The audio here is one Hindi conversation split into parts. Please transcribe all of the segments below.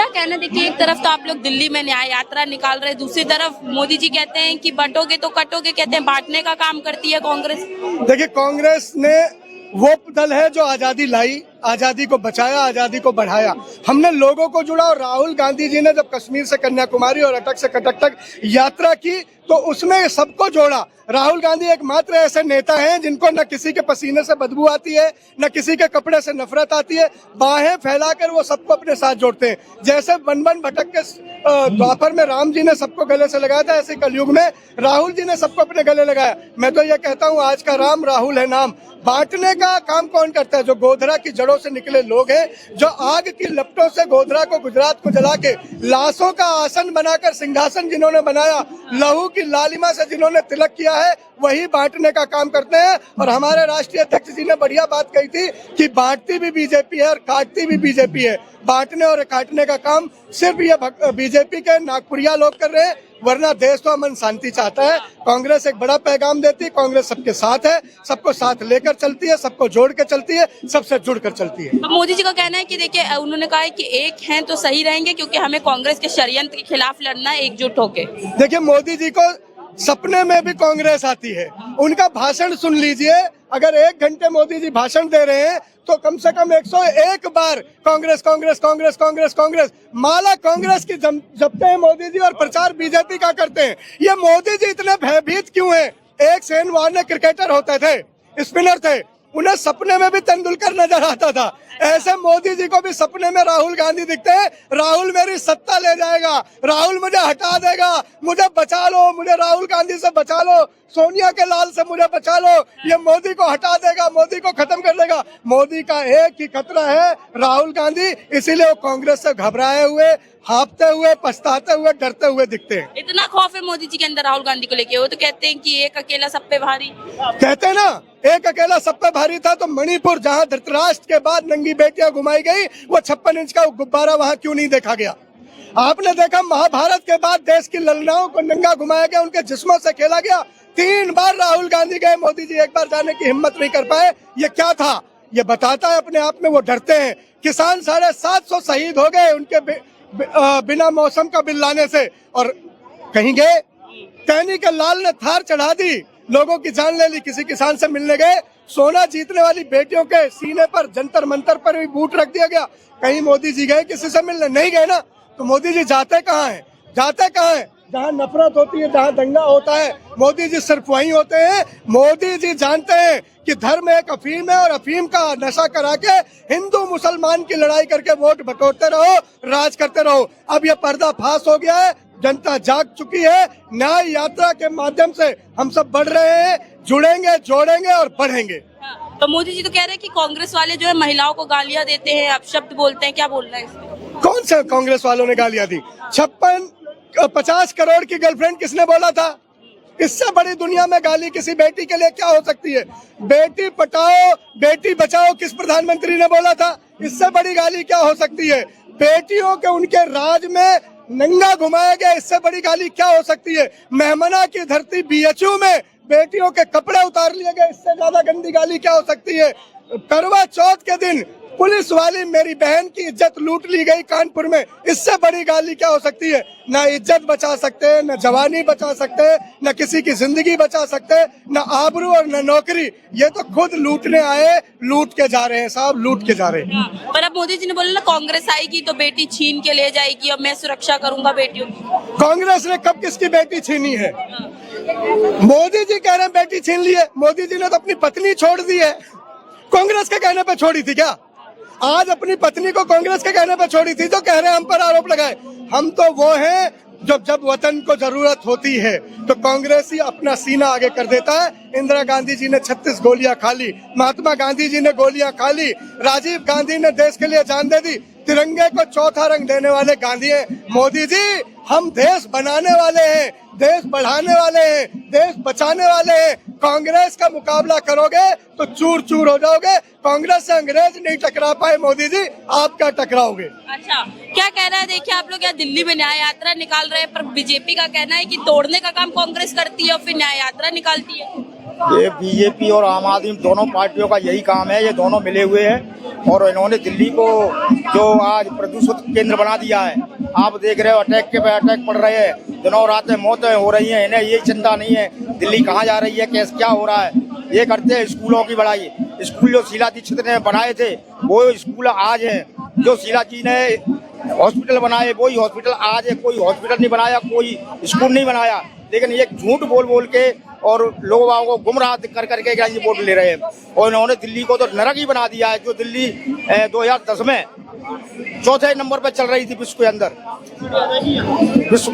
कहना, देखिए एक तरफ तो आप लोग दिल्ली में न्याय यात्रा निकाल रहे हैं, दूसरी तरफ मोदी जी कहते हैं कि बंटोगे तो कटोगे, कहते हैं बांटने का काम करती है कांग्रेस। देखिए, कांग्रेस ने वो दल है जो आजादी लाई, आजादी को बचाया, आजादी को बढ़ाया। हमने लोगों को जुड़ा, और राहुल गांधी जी ने जब कश्मीर से कन्याकुमारी और अटक से कटक तक यात्रा की तो उसमें सबको जोड़ा। राहुल गांधी एकमात्र ऐसे नेता हैं जिनको न किसी के पसीने से बदबू आती है, न किसी के कपड़े से नफरत आती है। बाहें फैलाकर वो सबको अपने साथ जोड़ते हैं। जैसे वन वन भटक के द्वापर में राम जी ने सबको गले से लगाया था, ऐसे कलयुग में राहुल जी ने सबको अपने गले लगाया। मैं तो ये कहता हूँ, आज का राम राहुल है नाम। बांटने का काम कौन करता है? जो गोधरा की जड़ों से निकले लोग हैं, जो आग की लपटों से गोधरा को, गुजरात को जला के लाशों का आसन बनाकर सिंहासन जिन्होंने बनाया, लहू की लालिमा से जिन्होंने तिलक किया है, वही बांटने का काम करते हैं। और हमारे राष्ट्रीय अध्यक्ष जी ने बढ़िया बात कही थी कि बांटती भी बीजेपी है और काटती भी बीजेपी है। बांटने और काटने का काम सिर्फ ये बीजेपी के नागपुरिया लोग कर रहे हैं, वरना देश तो अमन शांति चाहता है। कांग्रेस एक बड़ा पैगाम देती है, कांग्रेस सबके साथ है, सबको साथ लेकर चलती है, सबको जोड़ के चलती है, सबसे जुड़कर चलती है। तो मोदी जी का कहना है कि देखिए, उन्होंने कहा है कि एक हैं तो सही रहेंगे, क्योंकि हमें कांग्रेस के षड्यंत्र के खिलाफ लड़ना है एकजुट होके। देखिए, मोदी जी को सपने में भी कांग्रेस आती है। उनका भाषण सुन लीजिए। अगर 1 घंटे मोदी जी भाषण दे रहे हैं तो कम से कम 101 बार कांग्रेस कांग्रेस कांग्रेस कांग्रेस कांग्रेस, माला कांग्रेस की जपते हैं मोदी जी और प्रचार बीजेपी का करते हैं। ये मोदी जी इतने भयभीत क्यों हैं? एक शेन वार्ने क्रिकेटर होते थे, स्पिनर थे, उन्हें सपने में भी तेंदुलकर नजर आता था। ऐसे मोदी जी को भी सपने में राहुल गांधी दिखते हैं। राहुल मेरी सत्ता ले जाएगा, राहुल मुझे हटा देगा, मुझे बचा लो, मुझे राहुल गांधी से बचा लो, सोनिया के लाल से मुझे बचा लो, ये मोदी को हटा देगा, मोदी को खत्म कर देगा। मोदी का एक ही खतरा है, राहुल गांधी। इसीलिए वो कांग्रेस से घबराए हुए, हाँफते हुए, पछताते हुए, डरते हुए दिखते हैं। इतना खौफ है मोदी जी के अंदर राहुल गांधी को लेके। वो तो कहते हैं कि एक अकेला सब पे भारी। कहते हैं ना, एक अकेला सब पे भारी था, तो मणिपुर जहां धृतराष्ट्र के बाद नंगी बेटियां घुमाई गई, वो 56 इंच का गुब्बारा वहां क्यों नहीं देखा गया? आपने देखा, महाभारत के बाद देश की ललनाओं को नंगा घुमाया गया, उनके जिस्मों से खेला गया। 3 बार राहुल गांधी गए, मोदी जी एक बार जाने की हिम्मत नहीं कर पाए। ये क्या था? ये बताता है अपने आप में वो डरते हैं। किसान 750 शहीद हो गए उनके बिना मौसम का बिल लाने से, और कहीं गए? कैनी के लाल ने थार चढ़ा दी, लोगों की जान ले ली। किसी किसान से मिलने गए, सोना जीतने वाली बेटियों के सीने पर, जंतर मंतर पर भी बूट रख दिया गया। कहीं मोदी जी गए किसी से मिलने? नहीं गए ना। तो मोदी जी जाते कहाँ हैं? जाते कहाँ हैं? जहाँ नफरत होती है, जहाँ दंगा होता है, मोदी जी सिर्फ वहीं होते हैं। मोदी जी जानते हैं कि धर्म एक अफीम है, और अफीम का नशा करा के हिंदू मुसलमान की लड़ाई करके वोट बटोरते रहो, राज करते रहो। अब ये पर्दा फाश हो गया है, जनता जाग चुकी है। न्याय यात्रा के माध्यम से हम सब बढ़ रहे हैं, जुड़ेंगे, जोड़ेंगे और बढ़ेंगे। तो मोदी जी तो कह रहे हैं कि कांग्रेस वाले जो है महिलाओं को गालियां देते हैं, अपशब्द बोलते हैं, क्या बोलना है इसमें? कौन से कांग्रेस वालों ने गालियां दी? 50 करोड़ की गर्लफ्रेंड किसने बोला था? इससे बड़ी दुनिया में गाली किसी बेटी के लिए क्या हो सकती है? बेटी पढ़ाओ, बेटी बचाओ किस प्रधानमंत्री ने बोला था? इससे बड़ी गाली क्या हो सकती है? बेटियों के उनके राज में नंगा घुमाया गया, इससे बड़ी गाली क्या हो सकती है? मेहमना की धरती BHU में बेटियों के कपड़े उतार लिए गए, इससे ज्यादा गंदी गाली क्या हो सकती है? करवा चौथ के दिन पुलिस वाली मेरी बहन की इज्जत लूट ली गई कानपुर में, इससे बड़ी गाली क्या हो सकती है? ना इज्जत बचा सकते, न जवानी बचा सकते, न किसी की जिंदगी बचा सकते, न आबरू और न नौकरी। ये तो खुद लूटने आए, लूट के जा रहे हैं साहब, लूट के जा रहे हैं। पर अब मोदी जी ने बोला ना, कांग्रेस आएगी तो बेटी छीन के ले जाएगी और मैं सुरक्षा करूंगा बेटियों की। कांग्रेस ने कब किसकी बेटी छीनी है? मोदी जी कह रहे हैं बेटी छीन ली है। मोदी जी ने तो अपनी पत्नी छोड़ दी है, कांग्रेस के कहने पे छोड़ी थी क्या? आज अपनी पत्नी को कांग्रेस के कहने पे छोड़ी थी, जो कह रहे हैं हम पर आरोप लगाए। हम तो वो हैं जो जब वतन को जरूरत होती है तो कांग्रेस ही अपना सीना आगे कर देता है। इंदिरा गांधी जी ने 36 गोलियां खा ली, महात्मा गांधी जी ने गोलियां खा ली, राजीव गांधी ने देश के लिए जान दे दी। तिरंगे को चौथा रंग देने वाले गांधी हैं। मोदी जी, हम देश बनाने वाले हैं, देश बढ़ाने वाले हैं, देश बचाने वाले हैं। कांग्रेस का मुकाबला करोगे तो चूर चूर हो जाओगे। कांग्रेस से अंग्रेज नहीं टकरा पाए मोदी जी, आप क्या टकराओगे? अच्छा, क्या कह रहा है? देखिए, आप लोग यहाँ दिल्ली में न्याय यात्रा निकाल रहे हैं, पर बीजेपी का कहना है कि तोड़ने का काम कांग्रेस करती है और फिर न्याय यात्रा निकालती है। ये बीजेपी और आम आदमी दोनों पार्टियों का यही काम है, ये दोनों मिले हुए हैं। और इन्होंने दिल्ली को जो आज प्रदूषित केंद्र बना दिया है। आप देख रहे हो अटैक के पे अटैक पड़ रहे हैं, दिनों रातें मौतें हो रही हैं। इन्हें ये चिंता नहीं है दिल्ली कहाँ जा रही है, कैसे क्या हो रहा है। ये करते हैं स्कूलों की बढ़ाई। स्कूल जो शीला दीक्षित ने बनाए थे वो स्कूल आज हैं, जो शीला जी ने हॉस्पिटल बनाए वही हॉस्पिटल आज है। कोई हॉस्पिटल नहीं बनाया, कोई स्कूल नहीं बनाया, लेकिन ये झूठ बोल बोल के और लोगों को गुमराह कर करके ये वोट ले रहे हैं। और इन्होंने दिल्ली को तो नरक ही बना दिया है। जो दिल्ली 2010 में चौथे नंबर पर चल रही थी विश्व के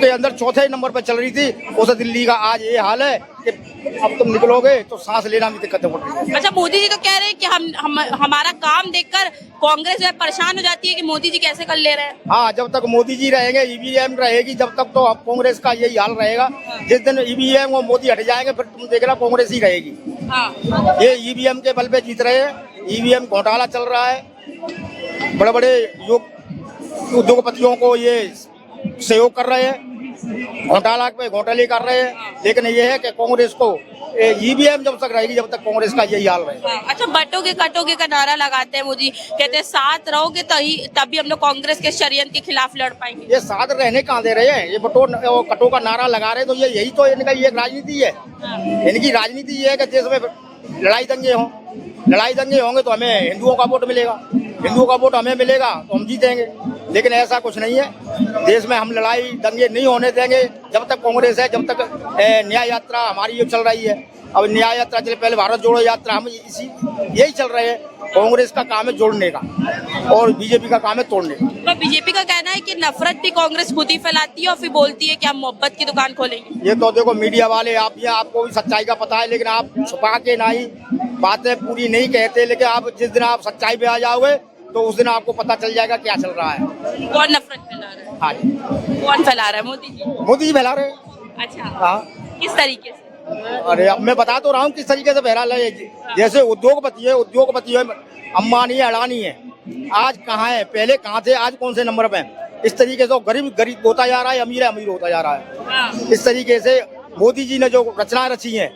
अंदर चौथे नंबर पर चल रही थी, उस दिल्ली का आज ये हाल है कि अब तुम निकलोगे तो सांस लेना भी दिक्कत हो रही है। अच्छा, मोदी जी तो कह रहे हैं कि हमारा काम देखकर कांग्रेस जो है परेशान हो जाती है कि मोदी जी कैसे कर ले रहे हैं। हाँ, जब तक मोदी जी रहेंगे, ईवीएम रहेगी, जब तक तो कांग्रेस का यही हाल रहेगा। जिस दिन ईवीएम और मोदी हट जाएंगे फिर तुम देखना कांग्रेस ही रहेगी। हाँ। ये ईवीएम के बल पे जीत रहे हैं। ईवीएम घोटाला चल रहा है, बड़े बड़े उद्योगपतियों को ये सहयोग कर रहे हैं, घोटाला पे घोटाले कर रहे हैं। लेकिन ये है कि कांग्रेस को ईवीएम जब तक रहेगी, जब तक कांग्रेस का यही हाल रहेगा। अच्छा, बटोगे कटोगे का नारा लगाते हैं मोदी, कहते हैं साथ रहोगे तभी हम लोग कांग्रेस के षड्यंत्र के खिलाफ लड़ पाएंगे। ये साथ रहने कहाँ दे रहे हैं, ये बटो कटो का नारा लगा रहे हैं। तो ये यही तो इनका ये राजनीति है। इनकी राजनीति ये है कि देश में लड़ाई दंगे हों, लड़ाई दंगे होंगे तो हमें हिंदुओं का वोट मिलेगा, हिंदुओं का वोट हमें मिलेगा तो हम जीतेंगे। लेकिन ऐसा कुछ नहीं है। देश में हम लड़ाई दंगे नहीं होने देंगे जब तक कांग्रेस है, जब तक न्याय यात्रा हमारी ये चल रही है। अब न्याय यात्रा चले, पहले भारत जोड़ो यात्रा, हम यही चल रहे हैं। कांग्रेस का काम है जोड़ने का और बीजेपी का काम है तोड़ने का। पर बीजेपी का कहना है कि नफरत भी कांग्रेस खुद ही फैलाती है और फिर बोलती है कि हम मोहब्बत की दुकान खोलेंगे। ये तो देखो मीडिया वाले, आपको भी सच्चाई का पता है, लेकिन आप छुपा के नहीं बातें पूरी नहीं कहते। लेकिन आप जिस दिन आप सच्चाई पे आ जाओगे तो उस दिन आपको पता चल जाएगा क्या चल रहा है। कौन नफरत फैला रहा है? हाँ जी, कौन फैला रहा है? मोदी जी। मोदी जी फैला रहे हैं। अच्छा, हाँ, किस तरीके से? अरे अब मैं बता तो रहा हूँ किस तरीके से फैला रहे हैं। जैसे उद्योगपति है, अंबानी है, अडानी है, आज कहाँ है, पहले कहाँ थे, आज कौन से नंबर पे हैं। इस तरीके से गरीब होता जा रहा है, अमीर होता जा रहा है। हाँ। इस तरीके से मोदी जी ने जो रचनाएं रची हैं,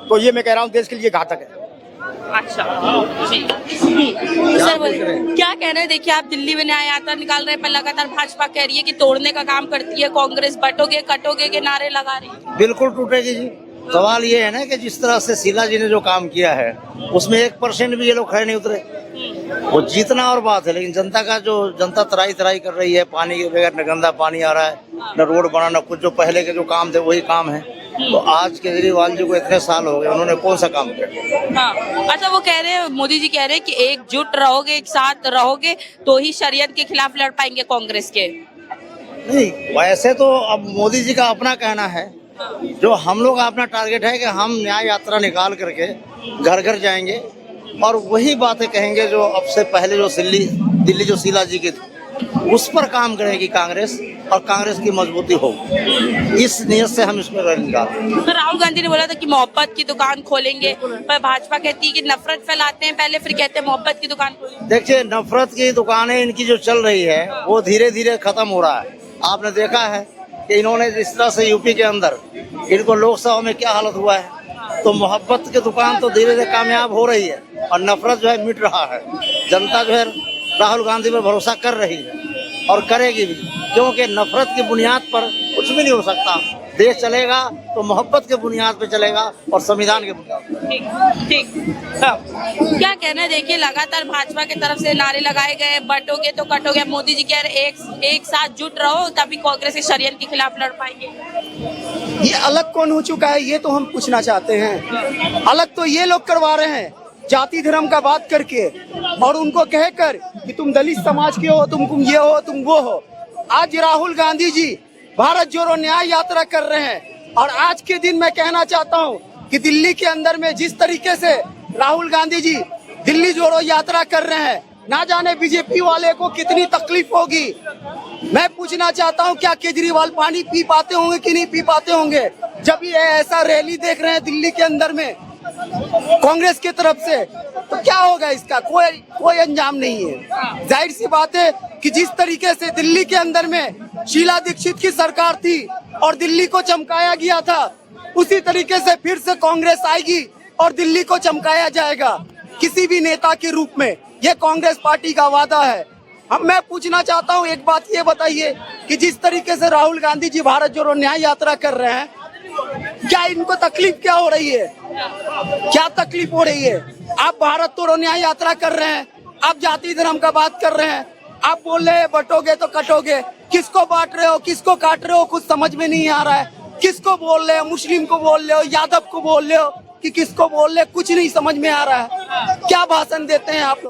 तो ये मैं कह रहा हूँ देश के लिए घातक है। अच्छा, सर बोलिए क्या कहना है? देखिए, आप दिल्ली में न्याय यात्रा निकाल रहे हैं, पर लगातार भाजपा कह रही है कि तोड़ने का काम करती है कांग्रेस, बटोगे कटोगे के नारे लगा रही है। बिल्कुल टूटेगी जी। सवाल ये है ना कि जिस तरह से शीला जी ने जो काम किया है उसमें 1% भी ये लोग खड़े नहीं उतरे। वो जीतना और बात है, लेकिन जनता का जो जनता तराई कर रही है, पानी के बगैर न गंदा पानी आ रहा है, न रोड बनाना, कुछ जो पहले के जो काम थे वही काम है। तो आज केजरीवाल जी को इतने साल हो गए, उन्होंने कौन सा काम किया? हाँ। अच्छा, वो कह रहे हैं, मोदी जी कह रहे हैं कि एकजुट रहोगे, एक साथ रहोगे तो ही शरीयत के खिलाफ लड़ पाएंगे कांग्रेस के। नहीं, वैसे तो अब मोदी जी का अपना कहना है। जो हम लोग का अपना टारगेट है कि हम न्याय यात्रा निकाल करके घर घर जाएंगे और वही बातें कहेंगे जो अब से पहले जो दिल्ली जो शीला जी की थी, उस पर काम करेगी कांग्रेस और कांग्रेस की मजबूती हो। इस नियत से हम इसमें रैली निकालेंगे। तो राहुल गांधी ने बोला था कि मोहब्बत की दुकान खोलेंगे, पर भाजपा कहती है कि नफरत फैलाते हैं पहले, फिर कहते हैं मोहब्बत की दुकान खोलेंगे। देखिए, नफरत की दुकानें इनकी जो चल रही है वो धीरे धीरे खत्म हो रहा है। आपने देखा है कि इन्होंने जिस तरह से यूपी के अंदर इनको लोकसभा में क्या हालत हुआ है, तो मोहब्बत की दुकान तो धीरे धीरे कामयाब हो रही है और नफरत जो है मिट रहा है। जनता जो है राहुल गांधी पर भरोसा कर रही है और करेगी भी, क्योंकि नफरत की बुनियाद पर कुछ भी नहीं हो सकता। देश चलेगा तो मोहब्बत के बुनियाद पे चलेगा और संविधान के बुनियाद पे। ठीक। क्या कहना है? देखिए, लगातार भाजपा की तरफ से नारे लगाए गए, बटोगे तो कटोगे। मोदी जी कह रहे एक साथ जुट रहो तभी कांग्रेस के षड्यंत्र के खिलाफ लड़ पाएंगे। ये अलग कौन हो चुका है, ये तो हम पूछना चाहते हैं। अलग तो ये लोग करवा रहे हैं जाति धर्म का बात करके और उनको कहकर कि तुम दलित समाज के हो, तुम ये हो, तुम वो हो। आज राहुल गांधी जी भारत जोड़ो न्याय यात्रा कर रहे हैं और आज के दिन मैं कहना चाहता हूं कि दिल्ली के अंदर में जिस तरीके से राहुल गांधी जी दिल्ली जोड़ो यात्रा कर रहे हैं, ना जाने बीजेपी वाले को कितनी तकलीफ होगी। मैं पूछना चाहता हूं, क्या केजरीवाल पानी पी पाते होंगे कि नहीं पी पाते होंगे जब ये ऐसा रैली देख रहे हैं दिल्ली के अंदर में कांग्रेस की तरफ से? तो क्या होगा इसका? कोई अंजाम नहीं है। जाहिर सी बात है कि जिस तरीके से दिल्ली के अंदर में शीला दीक्षित की सरकार थी और दिल्ली को चमकाया गया था, उसी तरीके से फिर से कांग्रेस आएगी और दिल्ली को चमकाया जाएगा किसी भी नेता के रूप में। ये कांग्रेस पार्टी का वादा है। अब मैं पूछना चाहता हूँ एक बात, ये बताइए कि जिस तरीके से राहुल गांधी जी भारत जोड़ो न्याय यात्रा कर रहे हैं, क्या इनको तकलीफ क्या हो रही है? क्या तकलीफ हो रही है? आप भारत तोड़ो न्याय यात्रा कर रहे हैं, आप जाति धर्म का बात कर रहे हैं, आप बोल रहे हैं बटोगे तो कटोगे। किसको बांट रहे हो, किसको काट रहे हो, कुछ समझ में नहीं आ रहा है। किसको बोल रहे हो, मुस्लिम को बोल रहे हो, यादव को बोल रहे हो कि किसको बोल रहे हो, कुछ नहीं समझ में आ रहा है। क्या भाषण देते हैं आप लोग?